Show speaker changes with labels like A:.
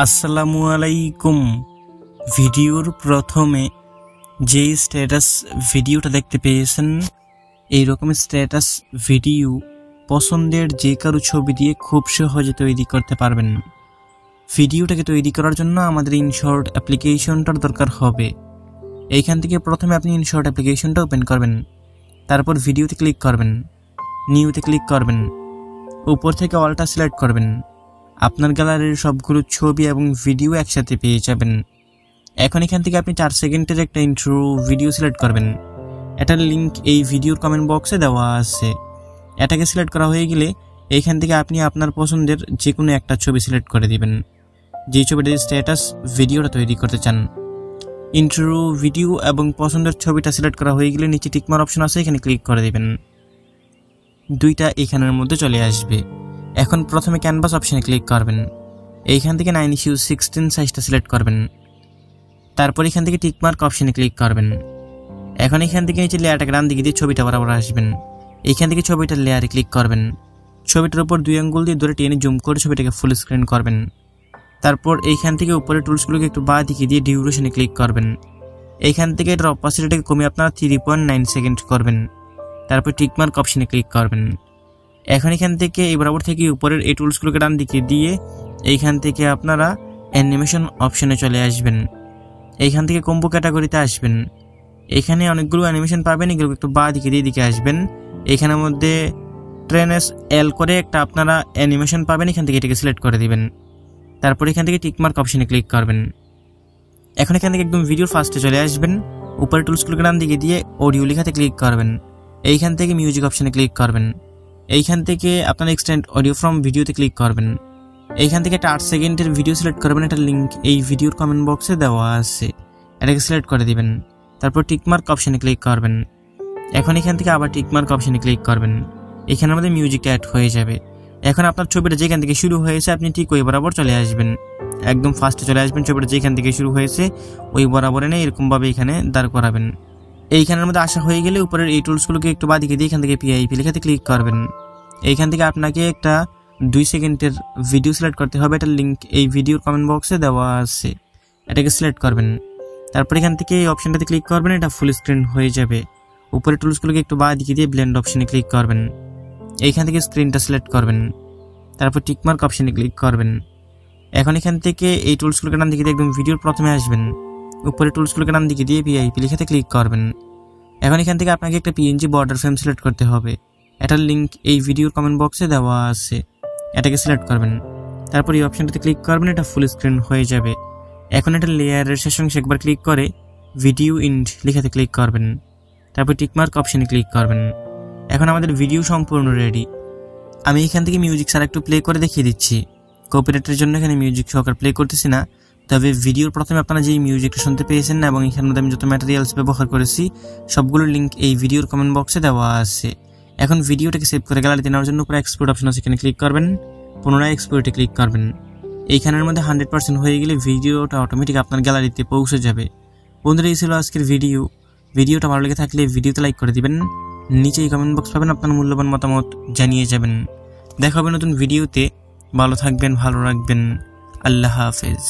A: আসসালামু আলাইকুম। ভিডিওর প্রথমে যে স্ট্যাটাস ভিডিওটা দেখতে পেয়েছেন, এই রকম স্ট্যাটাস ভিডিও পছন্দের যে কারো ছবি দিয়ে খুব সহজে তৈরি করতে পারবেন। ভিডিওটাকে তৈরি করার জন্য আমাদের ইনশর্ট অ্যাপ্লিকেশনটার দরকার হবে। এইখান থেকে প্রথমে আপনি ইনশর্ট অ্যাপ্লিকেশনটা ওপেন করবেন, তারপর ভিডিওতে ক্লিক করবেন, নিউতে ক্লিক করবেন, উপর থেকে অলটা সিলেক্ট করবেন। আপনার গ্যালারির সবগুলো ছবি এবং ভিডিও একসাথে পেয়ে যাবেন। এখন এখান থেকে আপনি 4 সেকেন্ডের একটা ইন্ট্রো ভিডিও সিলেক্ট করবেন। এটার লিঙ্ক এই ভিডিওর কমেন্ট বক্সে দেওয়া আছে। এটাকে সিলেক্ট করা হয়ে গেলে এইখান থেকে আপনি আপনার পছন্দের যে কোনো একটা ছবি সিলেক্ট করে দিবেন, যেই ছবিটার স্ট্যাটাস ভিডিওটা তৈরি করতে চান। ইন্ট্রো ভিডিও এবং পছন্দের ছবিটা সিলেক্ট করা হয়ে গেলে নিচে টিকমার অপশন আছে, এখানে ক্লিক করে দিবেন। দুইটা এখানের মধ্যে চলে আসবে। এখন প্রথমে ক্যানভাস অপশনে ক্লিক করবেন। এইখান থেকে 9:16 সাইজটা সিলেক্ট করবেন। তারপর এখান থেকে টিকমার্ক অপশনে ক্লিক করবেন। এখন এখান থেকে নিচে লেয়ারটাকে ডান দিকে দিয়ে ছবিটা বরাবর আসবেন। এইখান থেকে ছবিটার লেয়ারে ক্লিক করবেন। ছবিটার উপর 2 আঙ্গুল দিয়ে ধরে টেনে জুম করে ছবিটাকে ফুল স্ক্রিন করবেন। তারপর এইখান থেকে উপরে টুলসগুলোকে একটু বাঁ দিকে দিয়ে ডিউরেশনে ক্লিক করবেন। এইখান থেকে এটার অপাসিটিটাকে কমিয়ে আপনারা 3.9 সেকেন্ড করবেন। তারপর টিকমার্ক অপশনে ক্লিক করবেন। এখন এখান থেকে এই বরাবর থেকে উপরের এই টুলসগুলোকে ডান দিকে দিয়ে এইখান থেকে আপনারা অ্যানিমেশন অপশনে চলে আসবেন। এইখান থেকে কম্বো ক্যাটাগরিতে আসবেন। এখানে অনেকগুলো অ্যানিমেশন পাবেন, এগুলো একটু বাঁ দিকে দিয়ে দিকে আসবেন। এখানের মধ্যে ট্রেনএস এল করে একটা আপনারা অ্যানিমেশন পাবেন, এখান থেকে এটাকে সিলেক্ট করে দিবেন। তারপর এখান থেকে টিকমার্ক অপশনে ক্লিক করবেন। এখন এখান থেকে একদম ভিডিওর ফার্স্টে চলে আসবেন। উপরে টুলসগুলোকে ডান দিকে দিয়ে অডিও লেখাতে ক্লিক করবেন। এইখান থেকে মিউজিক অপশনে ক্লিক করবেন। এইখান থেকে আপনারা এক্সটেন্ড অডিও ফ্রম ভিডিওতে ক্লিক করবেন। এইখান থেকে একটা 8 সেকেন্ডের ভিডিও সিলেক্ট করবেন। এটার লিঙ্ক এই ভিডিওর কমেন্ট বক্সে দেওয়া আছে, এটাকে সিলেক্ট করে দিবেন। তারপর টিকমার্ক অপশনে ক্লিক করবেন। এখন এখান থেকে আবার টিকমার্ক অপশনে ক্লিক করবেন। এখানের মধ্যে মিউজিক অ্যাড হয়ে যাবে। এখন আপনার ছবিটা যেখান থেকে শুরু হয়েছে আপনি ঠিক ওই বরাবর চলে আসবেন, একদম ফার্স্টে চলে আসবেন। ছবিটা যেখান থেকে শুরু হয়েছে ওই বরাবর এনে এরকমভাবে এখানে দাঁড় করাবেন। এইখানের মধ্যে আসা হয়ে গেলে উপরের এই টুলসগুলোকে একটু বাদিকে দিয়ে এখান থেকে পিআইপি লেখাতে ক্লিক করবেন। এইখান থেকে আপনাকে একটা 2 সেকেন্ডের ভিডিও সিলেক্ট করতে হবে। এটার লিঙ্ক এই ভিডিওর কমেন্ট বক্সে দেওয়া আছে, এটাকে সিলেক্ট করবেন। তারপর এখান থেকে এই অপশনটাতে ক্লিক করবেন, এটা ফুল স্ক্রিন হয়ে যাবে। উপরে টুলসগুলোকে একটু বাঁ দিকে দিয়ে ব্লেন্ড অপশনে ক্লিক করবেন। এইখান থেকে স্ক্রিনটা সিলেক্ট করবেন। তারপর টিকমার্ক অপশনে ক্লিক করবেন। এখন এখান থেকে এই টুলসগুলোকে ডান দিকে দিয়ে একদম ভিডিওর প্রথমে আসবেন। উপরে টুলসগুলোকে ডান দিকে দিয়ে ভিআইপি লেখাতে ক্লিক করবেন। এখন এখান থেকে আপনাকে একটা পিএনজি বর্ডার ফ্রেম সিলেক্ট করতে হবে। এটার লিঙ্ক এই ভিডিওর কমেন্ট বক্সে দেওয়া আছে, এটাকে সিলেক্ট করবেন। তারপর এই অপশনটাতে ক্লিক করবেন, এটা ফুল স্ক্রিন হয়ে যাবে। এখন এটা লেয়ারের শেষ অংশে একবার ক্লিক করে ভিডিও ইন্ড লেখাতে ক্লিক করবেন। তারপর টিকমার্ক অপশনে ক্লিক করবেন। এখন আমাদের ভিডিও সম্পূর্ণ রেডি। আমি এখান থেকে মিউজিক ছাড়া একটু প্লে করে দেখিয়ে দিচ্ছি। কপিরাইটের জন্য এখানে মিউজিক সহকারে প্লে করতেছি না, তবে ভিডিওর প্রথমে আপনারা যেই মিউজিকটা শুনতে পেয়েছেন না এবং এখানের মধ্যে আমি যত ম্যাটেরিয়ালস ব্যবহার করেছি সবগুলোর লিঙ্ক এই ভিডিওর কমেন্ট বক্সে দেওয়া আছে। এখন ভিডিওটাকে সেভ করে গ্যালারিতে নেওয়ার জন্য উপরে এক্সপোর্ট অপশন আছে, এখানে ক্লিক করবেন, পুনরায় এক্সপোর্টে ক্লিক করবেন। এইখানের মধ্যে 100% হয়ে গেলে ভিডিওটা অটোমেটিক আপনার গ্যালারিতে পৌঁছে যাবে। বন্ধুরা, এই ছিল আজকের ভিডিওটা ভালো লেগে থাকলে ভিডিওতে লাইক করে দিবেন। নিচে এই কমেন্ট বক্স পাবেন, আপনার মূল্যবান মতামত জানিয়ে যাবেন। দেখা হবে নতুন ভিডিওতে। ভালো থাকবেন, ভালো রাখবেন। আল্লাহ হাফেজ।